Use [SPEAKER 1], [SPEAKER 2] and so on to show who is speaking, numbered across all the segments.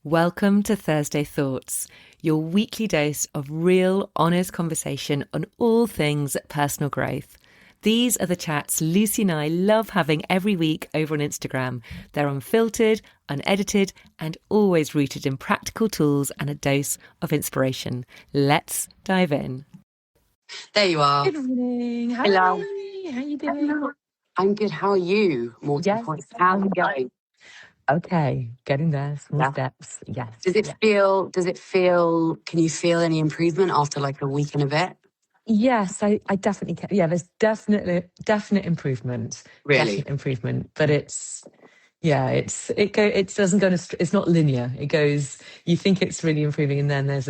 [SPEAKER 1] Welcome to Thursday Thoughts, your weekly dose of real, honest conversation on all things personal growth. These are the chats Lucy and I love having every week over on Instagram. They're unfiltered, unedited, and always rooted in practical tools and a dose of inspiration. Let's dive in.
[SPEAKER 2] There you are.
[SPEAKER 3] Good morning. Hi.
[SPEAKER 2] Hello.
[SPEAKER 3] How you doing?
[SPEAKER 2] Hello. I'm good. How are you?
[SPEAKER 3] Yes,
[SPEAKER 2] How's it going?
[SPEAKER 3] Okay, getting there. Small
[SPEAKER 2] Yeah.
[SPEAKER 3] steps. Yes.
[SPEAKER 2] Does it feel, can you feel any improvement after like a week and a bit?
[SPEAKER 3] Yes, I definitely can. Yeah, there's definite improvement.
[SPEAKER 2] Really?
[SPEAKER 3] Definite improvement. But it doesn't go it's not linear. It goes, you think it's really improving, and then there's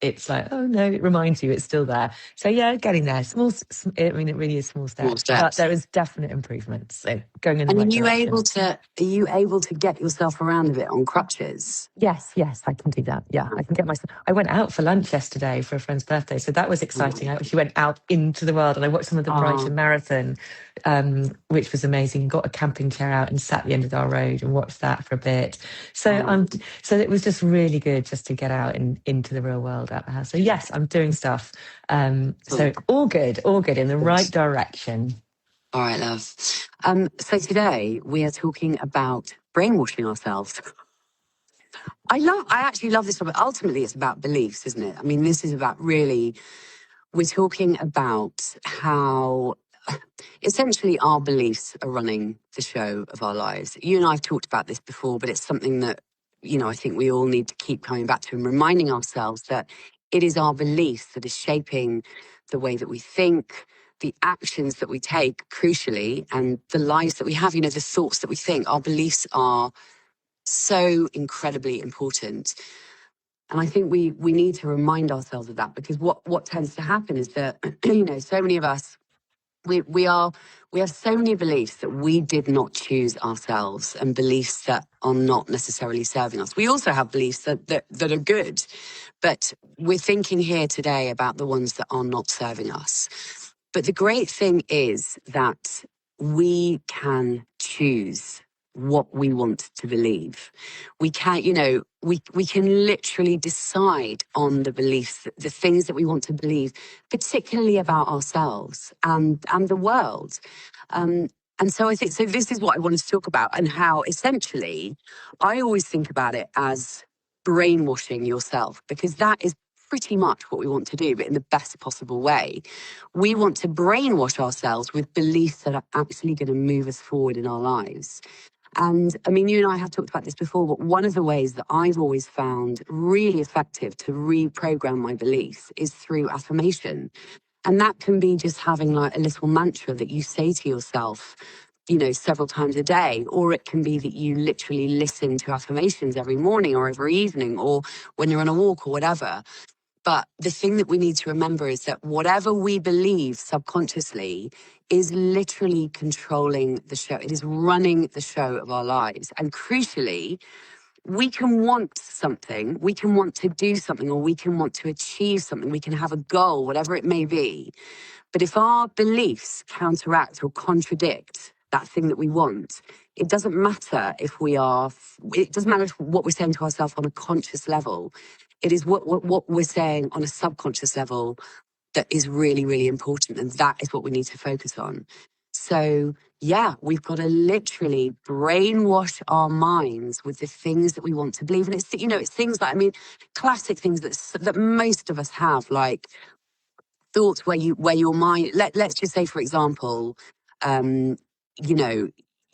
[SPEAKER 3] it's like, oh no, it reminds you it's still there. So yeah, getting there. It really is small steps. But there is definite improvement. So going in the right direction.
[SPEAKER 2] Are you able to get yourself around a bit on crutches?
[SPEAKER 3] Yes, I can do that. Yeah, I can get myself. I went out for lunch yesterday for a friend's birthday, so that was exciting. I actually went out into the world and I watched some of the Brighton Marathon, which was amazing. Got a camping chair out and sat at the end of our road and watched that for a bit. So so it was just really good just to get out and into the real world out the house. So yes, I'm doing stuff. So all good in the right direction.
[SPEAKER 2] All right, love. So today we are talking about brainwashing ourselves. I actually love this topic. Ultimately, it's about beliefs, isn't it? I mean, this is about really, we're talking about how essentially our beliefs are running the show of our lives. You and I have talked about this before, but it's something that, I think we all need to keep coming back to and reminding ourselves that it is our beliefs that is shaping the way that we think, the actions that we take, crucially, and the lives that we have, the thoughts that we think. Our beliefs are so incredibly important. And I think we need to remind ourselves of that, because what tends to happen is that, so many of us, we have so many beliefs that we did not choose ourselves, and beliefs that are not necessarily serving us. We also have beliefs that are good, but we're thinking here today about the ones that are not serving us. But the great thing is that we can choose what we want to believe. We can, we can literally decide on the beliefs, the things that we want to believe, particularly about ourselves and the world. And so I think, so this is what I wanted to talk about, and how essentially I always think about it as brainwashing yourself, because that is pretty much what we want to do, but in the best possible way. We want to brainwash ourselves with beliefs that are actually going to move us forward in our lives. And I mean, you and I have talked about this before, but one of the ways that I've always found really effective to reprogram my beliefs is through affirmation. And that can be just having like a little mantra that you say to yourself, several times a day, or it can be that you literally listen to affirmations every morning or every evening, or when you're on a walk or whatever. But the thing that we need to remember is that whatever we believe subconsciously is literally controlling the show. It is running the show of our lives. And crucially, we can want something, we can want to do something, or we can want to achieve something. We can have a goal, whatever it may be. But if our beliefs counteract or contradict that thing that we want, it doesn't matter it doesn't matter what we're saying to ourselves on a conscious level. It is what we're saying on a subconscious level that is really, really important. And that is what we need to focus on. So, yeah, we've got to literally brainwash our minds with the things that we want to believe. And it's, it's things like, classic things that most of us have, like thoughts where your mind, let's just say, for example,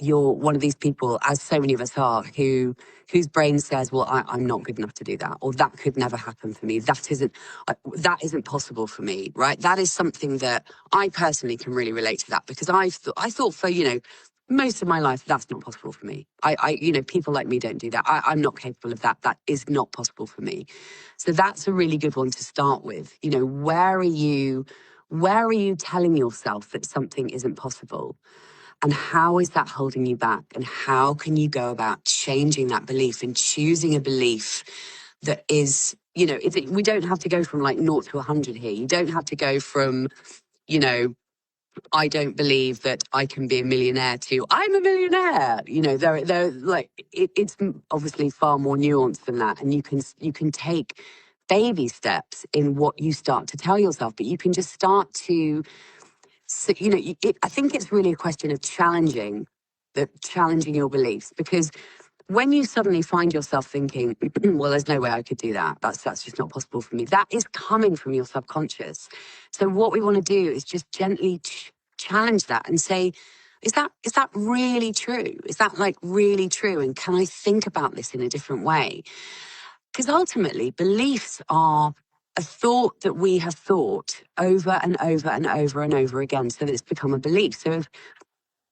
[SPEAKER 2] you're one of these people, as so many of us are, whose brain says, well, I'm not good enough to do that, or that could never happen for me. That isn't possible for me, right? That is something that I personally can really relate to, that, because I thought for, most of my life, that's not possible for me. People like me don't do that. I'm not capable of that. That is not possible for me. So that's a really good one to start with. Where are you telling yourself that something isn't possible? And how is that holding you back? And how can you go about changing that belief and choosing a belief that is, we don't have to go from like 0 to 100 here. You don't have to go from, I don't believe that I can be a millionaire to I'm a millionaire. You know, they're like it's obviously far more nuanced than that, and you can take baby steps in what you start to tell yourself, but you can just start to, so, you know, I think it's really a question of challenging your beliefs, because when you suddenly find yourself thinking, well, there's no way I could do that. That's just not possible for me. That is coming from your subconscious. So what we want to do is just gently challenge that and say, is that really true? Is that like really true? And can I think about this in a different way? Because ultimately, beliefs are a thought that we have thought over and over and over and over again, so that it's become a belief. So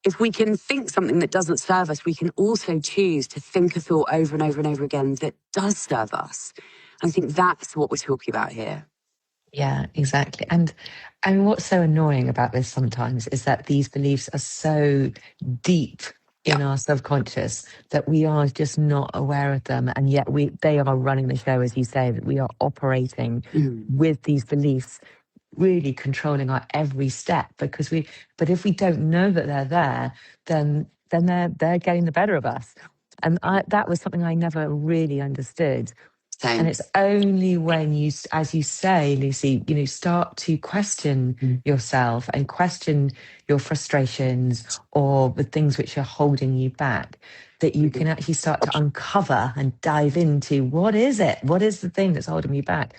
[SPEAKER 2] if we can think something that doesn't serve us, we can also choose to think a thought over and over and over again that does serve us. I think that's what we're talking about here.
[SPEAKER 3] Yeah, exactly. And what's so annoying about this sometimes is that these beliefs are so deep in our subconscious that we are just not aware of them, and yet they are running the show, as you say, that we are operating with these beliefs really controlling our every step, but if we don't know that they're there, then they're getting the better of us. And that was something I never really understood.
[SPEAKER 2] Same.
[SPEAKER 3] And it's only when you, as you say, Lucy, you know, start to question yourself and question your frustrations or the things which are holding you back, that you can actually start to uncover and dive into what is it? What is the thing that's holding me back?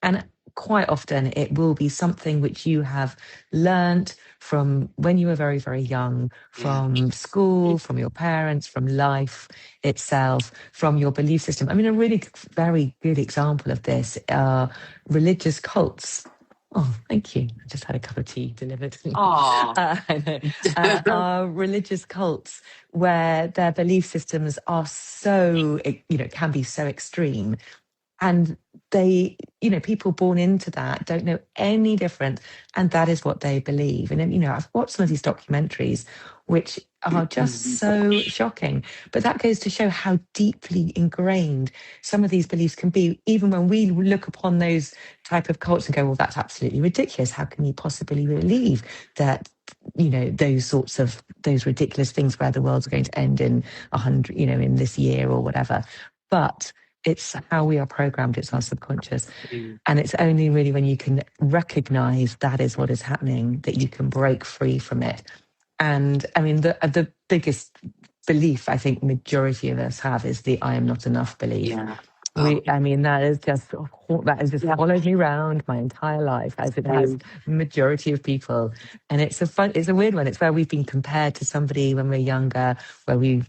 [SPEAKER 3] And quite often it will be something which you have learnt from when you were very, very young, from school, from your parents, from life itself, from your belief system. I mean, a really very good example of this are religious cults. Oh, thank you. I just had a cup of tea delivered. Are religious cults where their belief systems are so, you know, can be so extreme. And they, you know, people born into that don't know any different. And that is what they believe. And then, you know, I've watched some of these documentaries, which are just so shocking. But that goes to show how deeply ingrained some of these beliefs can be, even when we look upon those type of cults and go, well, that's absolutely ridiculous. How can you possibly believe that, you know, those ridiculous things where the world's going to end in 100, you know, in this year or whatever. But it's how we are programmed. It's our subconscious. And it's only really when you can recognize that is what is happening that you can break free from it. And I mean, the biggest belief I think majority of us have is the I am not enough belief.
[SPEAKER 2] Yeah.
[SPEAKER 3] I mean, that has just followed me around my entire life, as it has majority of people. And it's a weird one. It's where we've been compared to somebody when we're younger, where we,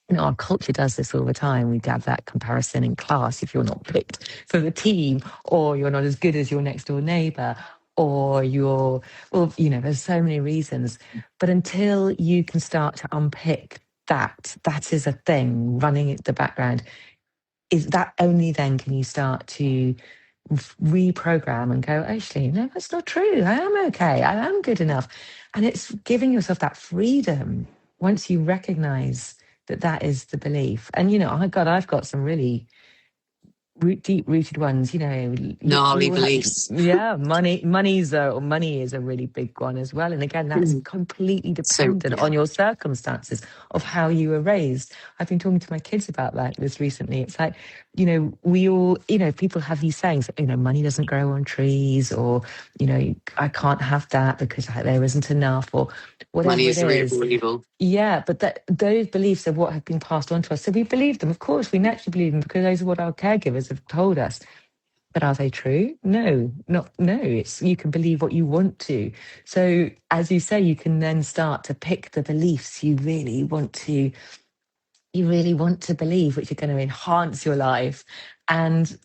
[SPEAKER 3] you know, our culture does this all the time. We have that comparison in class. If you're not picked for the team, or you're not as good as your next door neighbor, or you know, there's so many reasons. But until you can start to unpick that is a thing running in the background, is that only then can you start to reprogram and go, actually, no, that's not true. I am okay. I am good enough. And it's giving yourself that freedom once you recognize that is the belief. And, you know, I've got some really deep-rooted ones, you know.
[SPEAKER 2] Gnarly beliefs.
[SPEAKER 3] Money is a really big one as well. And again, that's completely dependent on your circumstances of how you were raised. I've been talking to my kids about this recently. It's like, you know, we all, you know, people have these sayings, you know, money doesn't grow on trees, or, you know, I can't have that because there isn't enough, or whatever
[SPEAKER 2] money is
[SPEAKER 3] it is.
[SPEAKER 2] Really evil.
[SPEAKER 3] Yeah, but those beliefs are what have been passed on to us. So we believe them. Of course, we naturally believe them because those are what our caregivers have told us. But are they true? No. It's, you can believe what you want to. So as you say, you can then start to pick the beliefs you really want to believe, which are going to enhance your life, and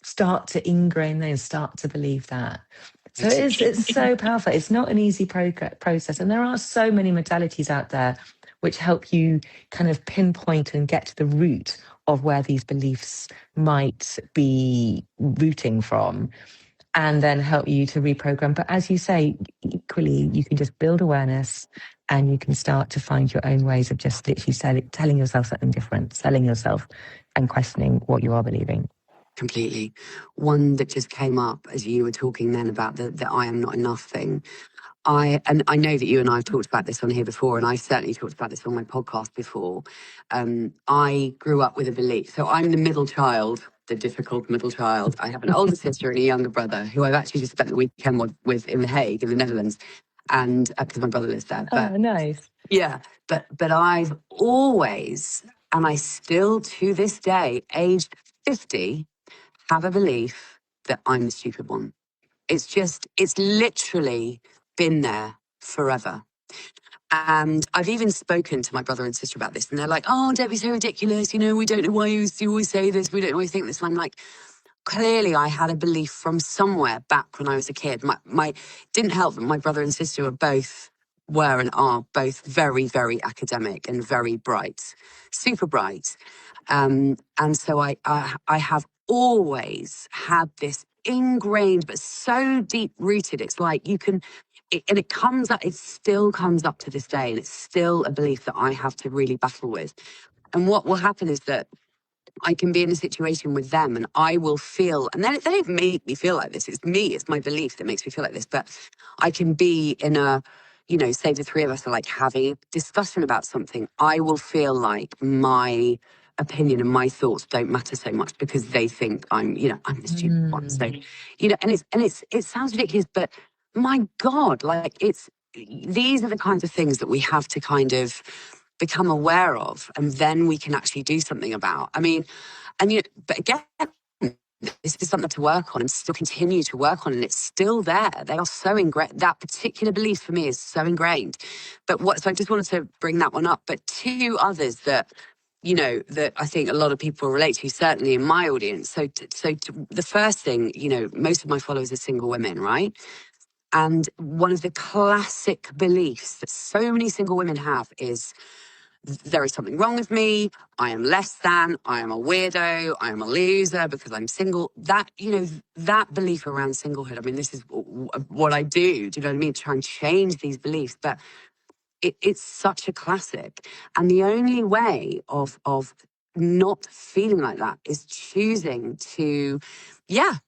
[SPEAKER 3] start to ingrain those, start to believe that. So it's so powerful. It's not an easy process. And there are so many modalities out there which help you kind of pinpoint and get to the root of where these beliefs might be rooting from, and then help you to reprogram. But as you say, equally, you can just build awareness, and you can start to find your own ways of just literally telling yourself something different, selling yourself and questioning what you are believing.
[SPEAKER 2] Completely. One that just came up as you were talking then about the I am not enough thing. I know that you and I have talked about this on here before, and I've certainly talked about this on my podcast before. I grew up with a belief. So I'm the middle child, the difficult middle child. I have an older sister and a younger brother who I've actually just spent the weekend with in The Hague, in the Netherlands, and because my brother lives there.
[SPEAKER 3] But, nice.
[SPEAKER 2] Yeah, but I've always, and I still to this day, aged 50, have a belief that I'm the stupid one. It's literally been there forever. And I've even spoken to my brother and sister about this, and they're like, oh, don't be so ridiculous. We don't know why you always say this. We don't know why you think this. And I'm like, clearly I had a belief from somewhere back when I was a kid. My didn't help that my brother and sister were and are both very, very academic and very bright, super bright. And so I have always had this ingrained, but so deep rooted. It's like and it comes up, it still comes up to this day. And it's still a belief that I have to really battle with. And what will happen is that I can be in a situation with them and I will feel, and they don't make me feel like this. It's me, it's my belief that makes me feel like this. But I can be in say the three of us are like having a discussion about something. I will feel like my opinion and my thoughts don't matter so much because they think I'm the stupid one. So, it sounds ridiculous, but my God, like these are the kinds of things that we have to kind of become aware of, and then we can actually do something about. I mean, but again, this is something to work on and still continue to work on, and it's still there. They are so ingrained. That particular belief for me is so ingrained. So I just wanted to bring that one up. But two others that that I think a lot of people relate to, certainly in my audience. So the first thing, most of my followers are single women, right? And one of the classic beliefs that so many single women have is, there is something wrong with me. I am less than. I am a weirdo. I am a loser because I'm single. That belief around singlehood. I mean, this is what I do. Do you know what I mean? Try and change these beliefs, but it's such a classic. And the only way of not feeling like that is choosing to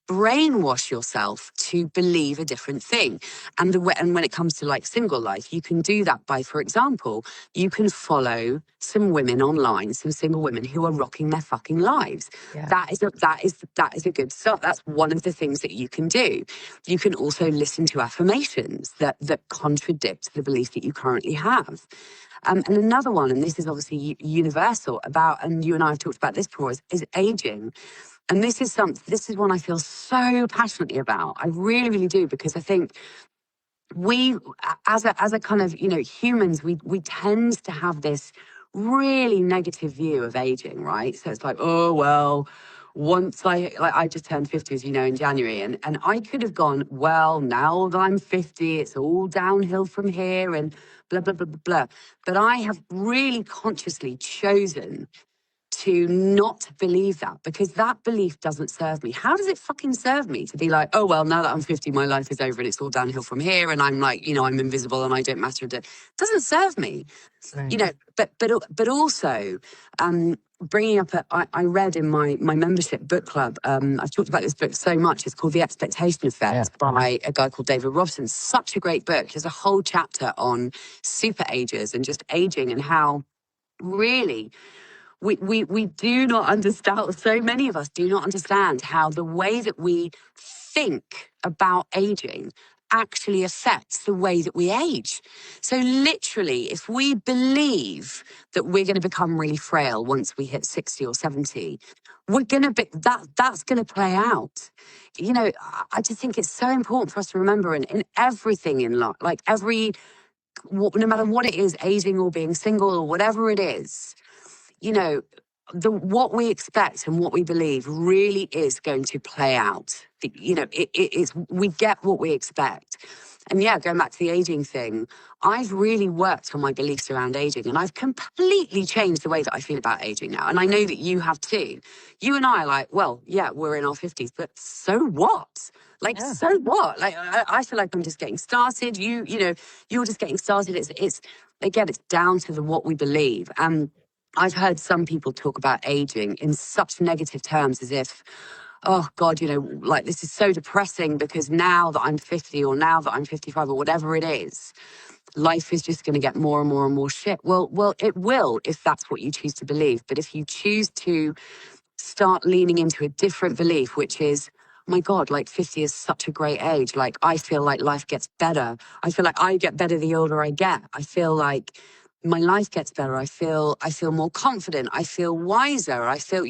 [SPEAKER 2] brainwash yourself to believe a different thing. And when it comes to like single life, you can do that by, for example, you can follow some women online, some single women who are rocking their fucking lives. Yeah. That is a good start. That's one of the things that you can do. You can also listen to affirmations that contradict the belief that you currently have. And another one, and this is obviously universal and you and I have talked about this before, is aging. And this is one I feel so passionately about. I really, really do, because I think we, as a kind of, humans, we tend to have this really negative view of aging, right? So it's like, oh, well, once I just turned 50, as you know, in January, and I could have gone, well, now that I'm 50, it's all downhill from here and blah, blah, blah, blah, blah. But I have really consciously chosen to not believe that, because that belief doesn't serve me. How does it fucking serve me to be like, oh, well, now that I'm 50, my life is over and it's all downhill from here and I'm like, I'm invisible and I don't matter. It doesn't serve me, right. But also bringing up, I read in my membership book club, I've talked about this book so much, it's called The Expectation Effect by a guy called David Robson. Such a great book. There's a whole chapter on super agers and just aging and how really we do not understand, so many of us do not understand how the way that we think about aging actually affects the way that we age. So literally, if we believe that we're going to become really frail once we hit 60 or 70, we're going to be, that's going to play out. I just think it's so important for us to remember in everything in life, like no matter what it is, aging or being single or whatever it is, what we expect and what we believe really is going to play out. We get what we expect. And going back to the aging thing, I've really worked on my beliefs around aging, and I've completely changed the way that I feel about aging now. And I know that you have too. You and I are like, well, yeah, we're in our 50s, but so what? So what? Like, I feel like I'm just getting started. You're just getting started. It's down to what we believe. I've heard some people talk about aging in such negative terms as if, oh God, like this is so depressing because now that I'm 50 or now that I'm 55 or whatever it is, life is just going to get more and more and more shit. Well, it will if that's what you choose to believe. But if you choose to start leaning into a different belief, which is, oh my God, like 50 is such a great age. Like, I feel like life gets better. I feel like I get better the older I get. I feel like my life gets better. I feel more confident. I feel wiser. I feel,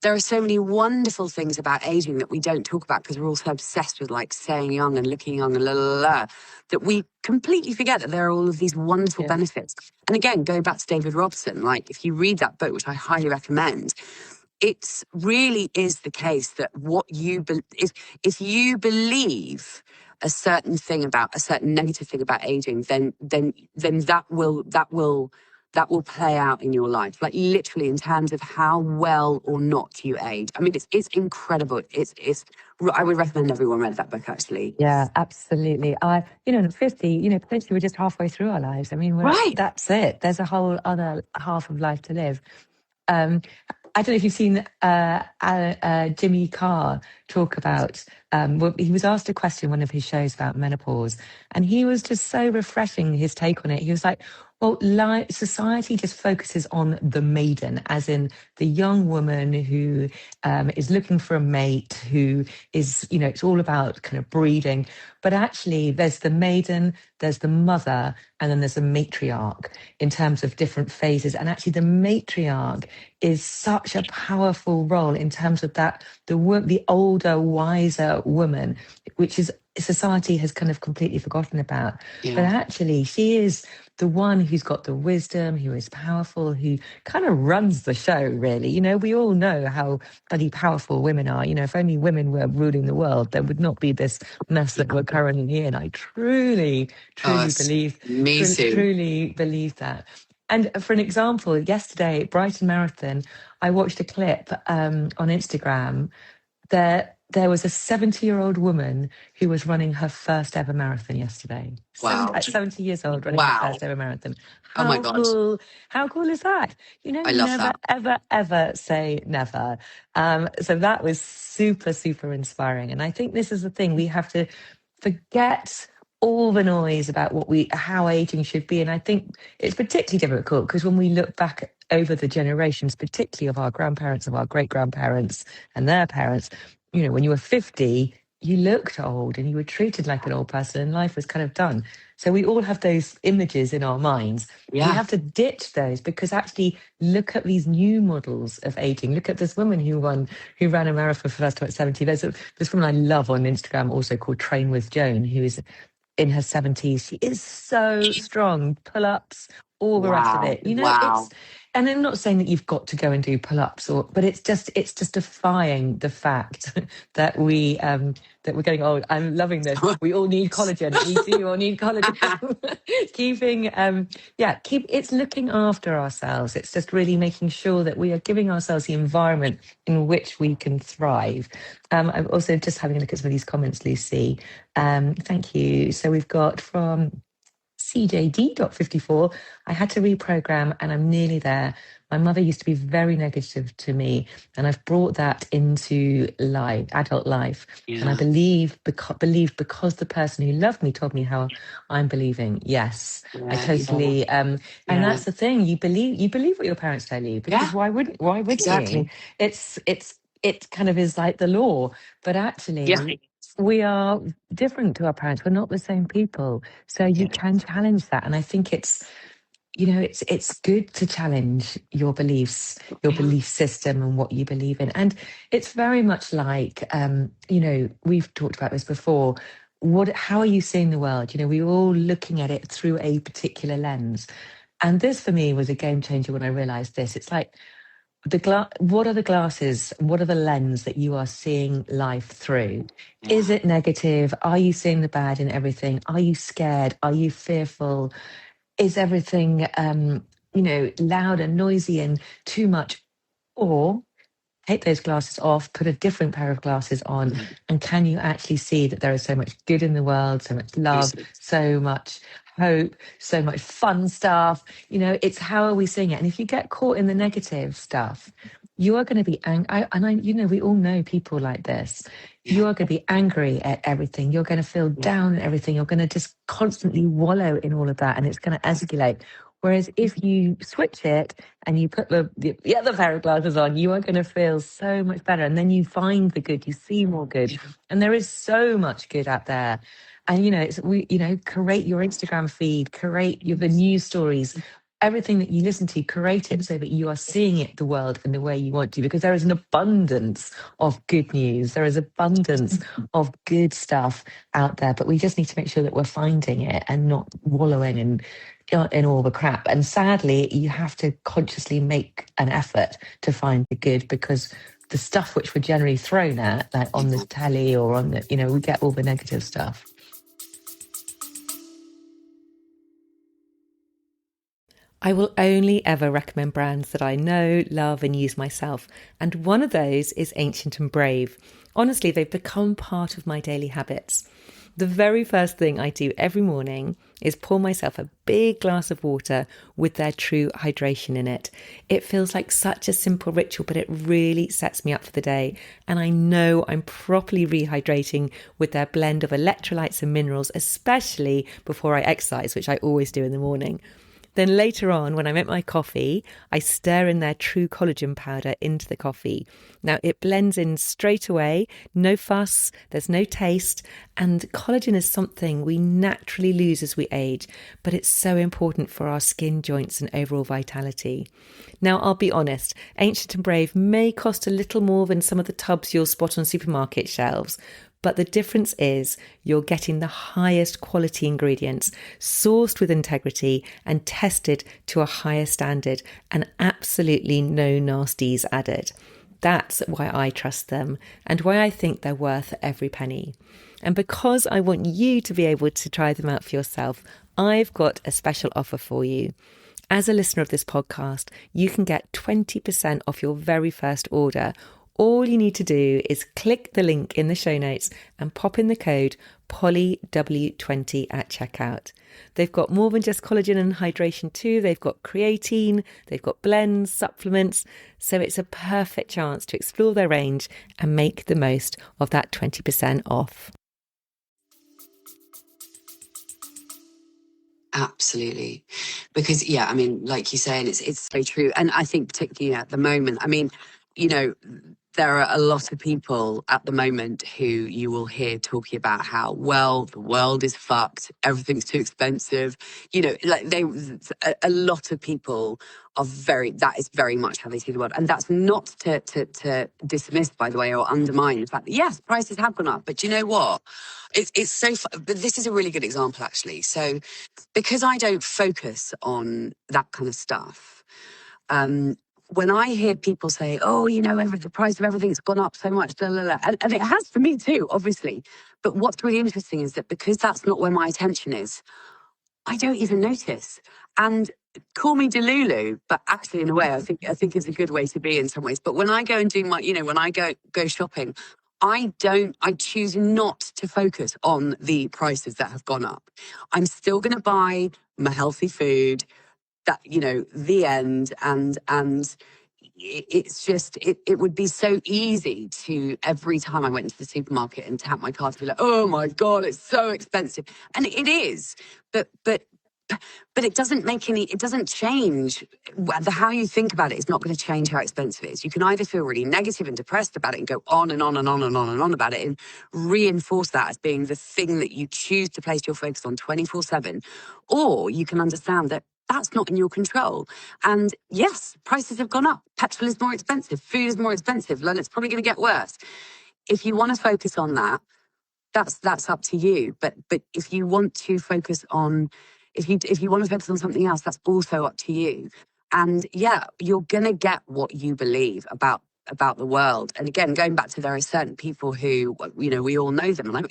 [SPEAKER 2] there are so many wonderful things about aging that we don't talk about because we're all so obsessed with like staying young and looking young and that we completely forget that there are all of these wonderful benefits. And again, going back to David Robson, like if you read that book, which I highly recommend, it really is the case that if you believe a certain thing about a certain negative thing about aging, then that will play out in your life, like literally in terms of how well or not you age. I mean, it's incredible. I would recommend everyone read that book, actually.
[SPEAKER 3] Yeah, absolutely. At 50, potentially we're just halfway through our lives. I mean, that's it. There's a whole other half of life to live. I don't know if you've seen Jimmy Carr talk about, he was asked a question in one of his shows about menopause, and he was just so refreshing, his take on it. He was like, well, society just focuses on the maiden, as in the young woman who is looking for a mate, who is, it's all about kind of breeding. But actually, there's the maiden, there's the mother, and then there's a matriarch in terms of different phases. And actually, the matriarch is such a powerful role in terms of that, the older, wiser woman, which is society has kind of completely forgotten about. Yeah. But actually, she is the one who's got the wisdom, who is powerful, who kind of runs the show, really. We all know how bloody powerful women are. If only women were ruling the world, there would not be this mess that we're currently in. I truly believe that. And for an example, yesterday at Brighton Marathon, I watched a clip on Instagram that there was a 70-year-old woman who was running her first ever marathon yesterday.
[SPEAKER 2] Wow.
[SPEAKER 3] At 70 years old, running her first ever marathon.
[SPEAKER 2] Oh my God.
[SPEAKER 3] Cool. How cool is that?
[SPEAKER 2] I love
[SPEAKER 3] never,
[SPEAKER 2] that.
[SPEAKER 3] ever say never. So that was super, super inspiring. And I think this is the thing, we have to forget all the noise about how aging should be. And I think it's particularly difficult because when we look back over the generations, particularly of our grandparents, of our great-grandparents and their parents, when you were 50, you looked old and you were treated like an old person and life was kind of done. So we all have those images in our minds. Yeah. We have to ditch those because actually look at these new models of aging. Look at this woman who ran a marathon for the first time at 70. There's this woman I love on Instagram also called Train with Joan, who is in her 70s. She is so strong, pull-ups, all the rest of it. And I'm not saying that you've got to go and do pull-ups, but it's just defying the fact that that we're getting old. I'm loving this. We all need collagen. We do all need collagen. It's looking after ourselves. It's just really making sure that we are giving ourselves the environment in which we can thrive. I'm also just having a look at some of these comments, Lucy. Thank you. So we've got from CJD.54, I had to reprogram and I'm nearly there. My mother used to be very negative to me and I've brought that into adult life. Yeah. And I believe because the person who loved me told me how I'm believing. Yes, I totally. And that's the thing. You believe what your parents tell you because why wouldn't you? It kind of is like the law, but actually we are different to our parents. We're not the same people. So you can challenge that. And I think it's good to challenge your beliefs, your belief system and what you believe in. And it's very much like, we've talked about this before. How are you seeing the world? We're all looking at it through a particular lens. And this for me was a game changer when I realized this. It's like, what are the glasses? What are the lens that you are seeing life through? Yeah. Is it negative? Are you seeing the bad in everything? Are you scared? Are you fearful? Is everything, loud and noisy and too much? Or take those glasses off, put a different pair of glasses on, and can you actually see that there is so much good in the world, so much love, so much hope, so much fun stuff? It's how are we seeing it? And if you get caught in the negative stuff, you are going to be angry. We all know people like this. You are going to be angry at everything. You're going to feel down at everything. You're going to just constantly wallow in all of that, and it's going to escalate. Whereas if you switch it and you put the other pair of glasses on, you are going to feel so much better. And then you find the good, you see more good. And there is so much good out there. And, curate your Instagram feed, the news stories, everything that you listen to, curate it so that you are seeing the world in the way you want to, because there is an abundance of good news. There is abundance of good stuff out there, but we just need to make sure that we're finding it and not wallowing in all the crap. And sadly, you have to consciously make an effort to find the good, because the stuff which we're generally thrown at, like on the telly or on the, we get all the negative stuff.
[SPEAKER 1] I will only ever recommend brands that I know, love and use myself. And one of those is Ancient and Brave. Honestly, they've become part of my daily habits. The very first thing I do every morning is pour myself a big glass of water with their True Hydration in it. It feels like such a simple ritual, but it really sets me up for the day. And I know I'm properly rehydrating with their blend of electrolytes and minerals, especially before I exercise, which I always do in the morning. Then later on, when I make my coffee, I stir in their True Collagen powder into the coffee. Now, it blends in straight away, no fuss, there's no taste, and collagen is something we naturally lose as we age, but it's so important for our skin, joints, and overall vitality. Now, I'll be honest, Ancient and Brave may cost a little more than some of the tubs you'll spot on supermarket shelves, but the difference is you're getting the highest quality ingredients, sourced with integrity and tested to a higher standard, and absolutely no nasties added. That's why I trust them and why I think they're worth every penny. And because I want you to be able to try them out for yourself, I've got a special offer for you. As a listener of this podcast, you can get 20% off your very first order. All you need to do is click the link in the show notes and pop in the code POLLYW20 at checkout. They've got more than just collagen and hydration too. They've got creatine, they've got blends, supplements. So it's a perfect chance to explore their range and make the most of that 20% off.
[SPEAKER 2] Absolutely. Because, yeah, I mean, like you say, and it's so true. And I think particularly at the moment, I mean, there are a lot of people at the moment who you will hear talking about how, well, the world is fucked, everything's too expensive. A lot of people are that is very much how they see the world. And that's not to dismiss, by the way, or undermine the fact that, yes, prices have gone up. But do you know what? It's so, but this is a really good example, actually. So because I don't focus on that kind of stuff, when I hear people say, oh, the price of everything's gone up so much, blah, blah, blah, and it has for me too, obviously. But what's really interesting is that because that's not where my attention is, I don't even notice. And call me Delulu, but actually, in a way, I think it's a good way to be in some ways. But when I go and do when I go shopping, I choose not to focus on the prices that have gone up. I'm still going to buy my healthy food, that, the end. And it's just, it would be so easy to, every time I went into the supermarket and tap my card, to be like, oh my God, it's so expensive. And it is, but it doesn't change how you think about it. It's not going to change how expensive it is. You can either feel really negative and depressed about it and go on and on and on and on and on about it and reinforce that as being the thing that you choose to place your focus on 24/7, or you can understand that that's not in your control. And yes, prices have gone up. Petrol is more expensive. Food is more expensive. And it's probably going to get worse. If you want to focus on that, that's up to you. But if you want to focus on, if you want to focus on something else, that's also up to you. And yeah, you're going to get what you believe about the world. And again, going back to, there are certain people who, we all know them. And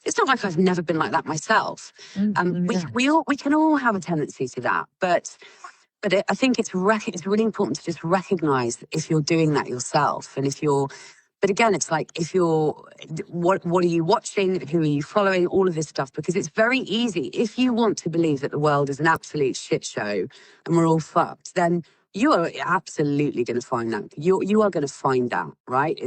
[SPEAKER 2] it's not like I've never been like that myself. We can all have a tendency to that. But I think it's really important to just recognize if you're doing that yourself. And but again, it's like, what are you watching? Who are you following? All of this stuff, because it's very easy. If you want to believe that the world is an absolute shit show and we're all fucked, then You are absolutely going to find that. You are going to find that, right?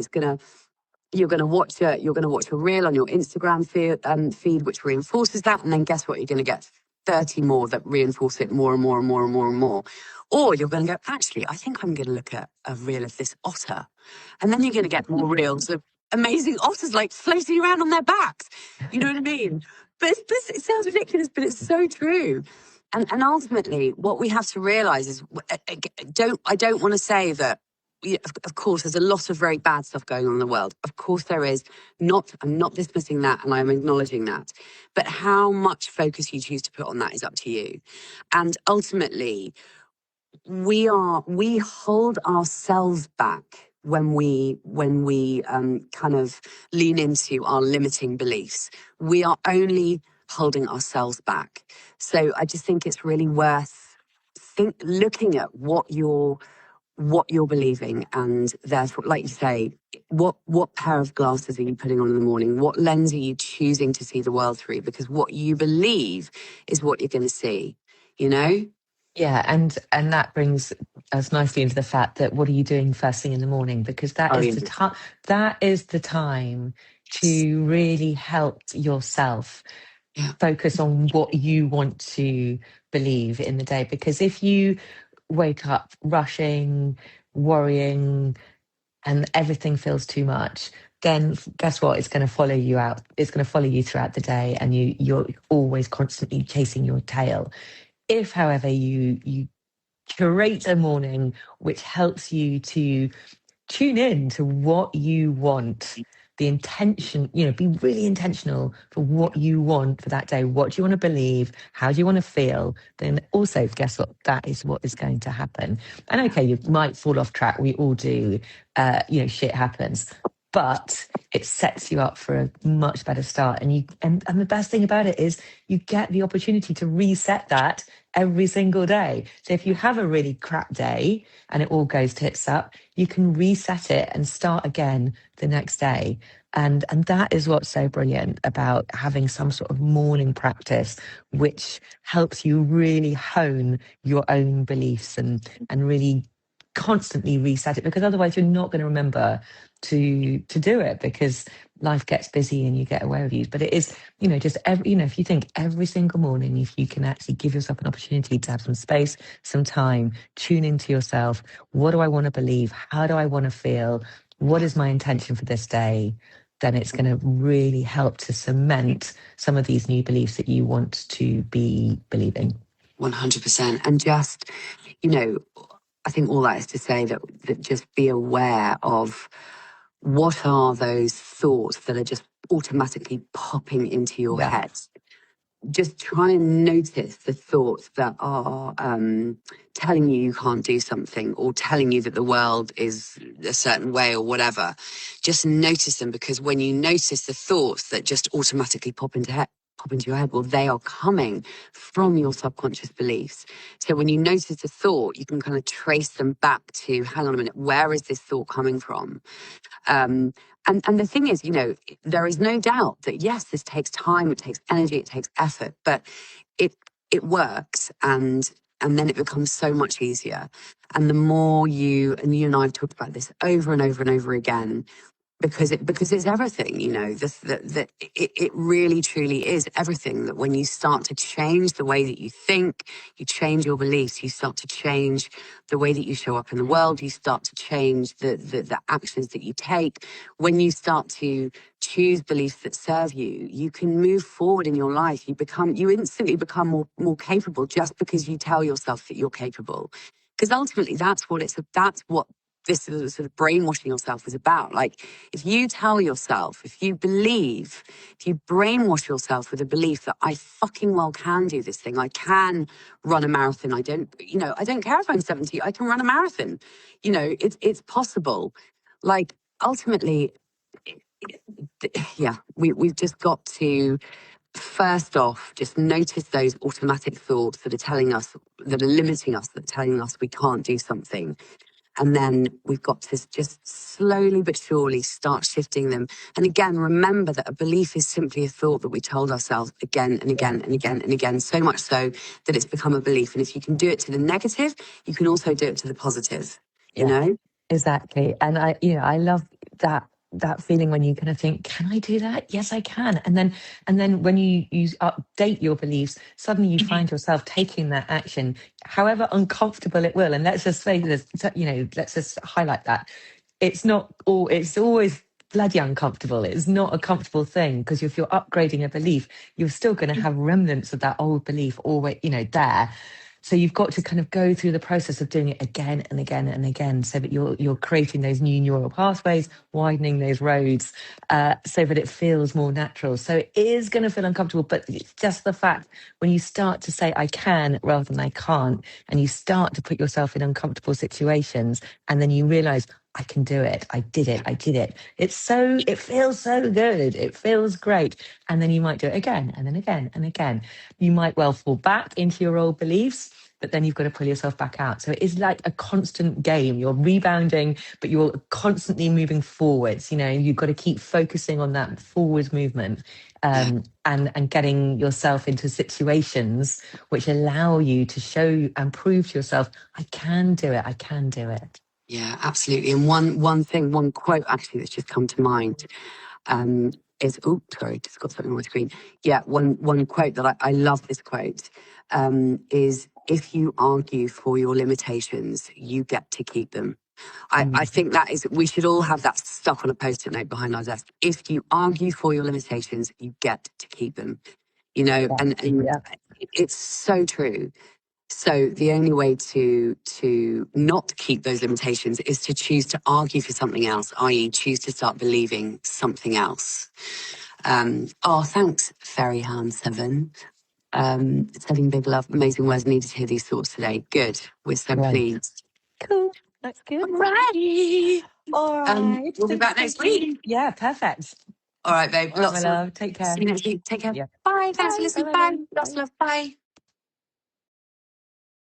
[SPEAKER 2] You're going to watch a reel on your Instagram feed, which reinforces that, and then guess what? You're going to get 30 more that reinforce it more and more and more and more and more. Or you're going to go, actually, I think I'm going to look at a reel of this otter, and then you're going to get more reels of amazing otters like floating around on their backs. You know what I mean? But it sounds ridiculous, but it's so true. And ultimately, what we have to realize is, I don't want to say that. Yeah, of course, there's a lot of very bad stuff going on in the world. Of course, there is. I'm not dismissing that, and I'm acknowledging that. But how much focus you choose to put on that is up to you. And ultimately, we hold ourselves back when we kind of lean into our limiting beliefs. We are only holding ourselves back. So I just think it's really worth looking at what you're believing, and therefore, like you say, what pair of glasses are you putting on in the morning? What lens are you choosing to see the world through? Because what you believe is what you're going to see, you know?
[SPEAKER 3] Yeah, and that brings us nicely into the fact that what are you doing first thing in the morning? Because that is the time to really help yourself focus on what you want to believe in the day. Because if you wake up rushing, worrying, and everything feels too much, then guess what? It's going to follow you out. It's going to follow you throughout the day, and you're always constantly chasing your tail. If, however, you curate a morning which helps you to tune in to what you want, the intention, be really intentional for what you want for that day. What do you want to believe? How do you want to feel? Then also, guess what? That is what is going to happen. And okay, you might fall off track. We all do. Shit happens. But it sets you up for a much better start. And the best thing about it is you get the opportunity to reset that every single day. So if you have a really crap day and it all goes tits up, you can reset it and start again the next day. And that is what's so brilliant about having some sort of morning practice, which helps you really hone your own beliefs and really constantly reset it, because otherwise you're not going to remember to do it, because life gets busy and you get away with you. But it is, just if you think every single morning, if you can actually give yourself an opportunity to have some space, some time, tune into yourself. What do I want to believe? How do I want to feel? What is my intention for this day? Then it's going to really help to cement some of these new beliefs that you want to be believing.
[SPEAKER 2] 100%. And just, I think all that is to say that just be aware of what are those thoughts that are just automatically popping into your head. Just try and notice the thoughts that are telling you can't do something, or telling you that the world is a certain way or whatever. Just notice them, because when you notice the thoughts that just automatically pop into your head, well, they are coming from your subconscious beliefs. So when you notice a thought, you can kind of trace them back to, hang on a minute, where is this thought coming from? And the thing is, there is no doubt that, yes, this takes time, it takes energy, it takes effort, but it works, and then it becomes so much easier. And the more you and I have talked about this over and over and over again, because it's everything, it really truly is everything. That when you start to change the way that you think, you change your beliefs, you start to change the way that you show up in the world, you start to change the actions that you take. When you start to choose beliefs that serve you, you can move forward in your life. You instantly become more capable, just because you tell yourself that you're capable. Because ultimately that's what this sort of brainwashing yourself is about. Like, if you tell yourself, if you brainwash yourself with a belief that I fucking well can do this thing, I can run a marathon. I don't care if I'm 70, I can run a marathon. It's possible. Like, ultimately, we've just got to, first off, just notice those automatic thoughts that are limiting us, that are telling us we can't do something. And then we've got to just slowly but surely start shifting them. And again, remember that a belief is simply a thought that we told ourselves again and again and again and again, so much so that it's become a belief. And if you can do it to the negative, you can also do it to the positive, you know?
[SPEAKER 3] Exactly. And I love that feeling when you kind of think, can I do that? Yes, I can. And then when you update your beliefs, suddenly you find yourself taking that action, however uncomfortable it will. And let's just say this, let's just highlight that. It's always bloody uncomfortable. It's not a comfortable thing, because if you're upgrading a belief, you're still going to have remnants of that old belief always, there. So you've got to kind of go through the process of doing it again and again and again, so that you're creating those new neural pathways, widening those roads, so that it feels more natural. So it is going to feel uncomfortable, but it's just the fact when you start to say I can rather than I can't, and you start to put yourself in uncomfortable situations, and then you realize, I can do it. I did it. It feels so good. It feels great. And then you might do it again and then again and again. You might well fall back into your old beliefs, but then you've got to pull yourself back out. So it is like a constant game. You're rebounding, but you're constantly moving forwards. You've got to keep focusing on that forward movement, and getting yourself into situations which allow you to show and prove to yourself, I can do it. I can do it.
[SPEAKER 2] Yeah, absolutely. And one quote actually that's just come to mind is, just got something on my screen. Yeah, one quote that I love this quote is, if you argue for your limitations, you get to keep them. I think that is, we should all have that stuck on a post-it note behind our desk. If you argue for your limitations, you get to keep them. And it's so true. So the only way to not keep those limitations is to choose to argue for something else, i.e. choose to start believing something else. Thanks, Ferry Ham 7. Sending big love, amazing words, needed to hear these thoughts today. Good, we're so pleased.
[SPEAKER 3] Cool, that's good.
[SPEAKER 2] All right. We'll be back next week.
[SPEAKER 3] Yeah, perfect.
[SPEAKER 2] All right, babe.
[SPEAKER 3] All right, my love. Take care.
[SPEAKER 2] See you next week. Take care.
[SPEAKER 3] Yeah.
[SPEAKER 2] Bye. Thanks for listening. Bye. Lots of love. Bye.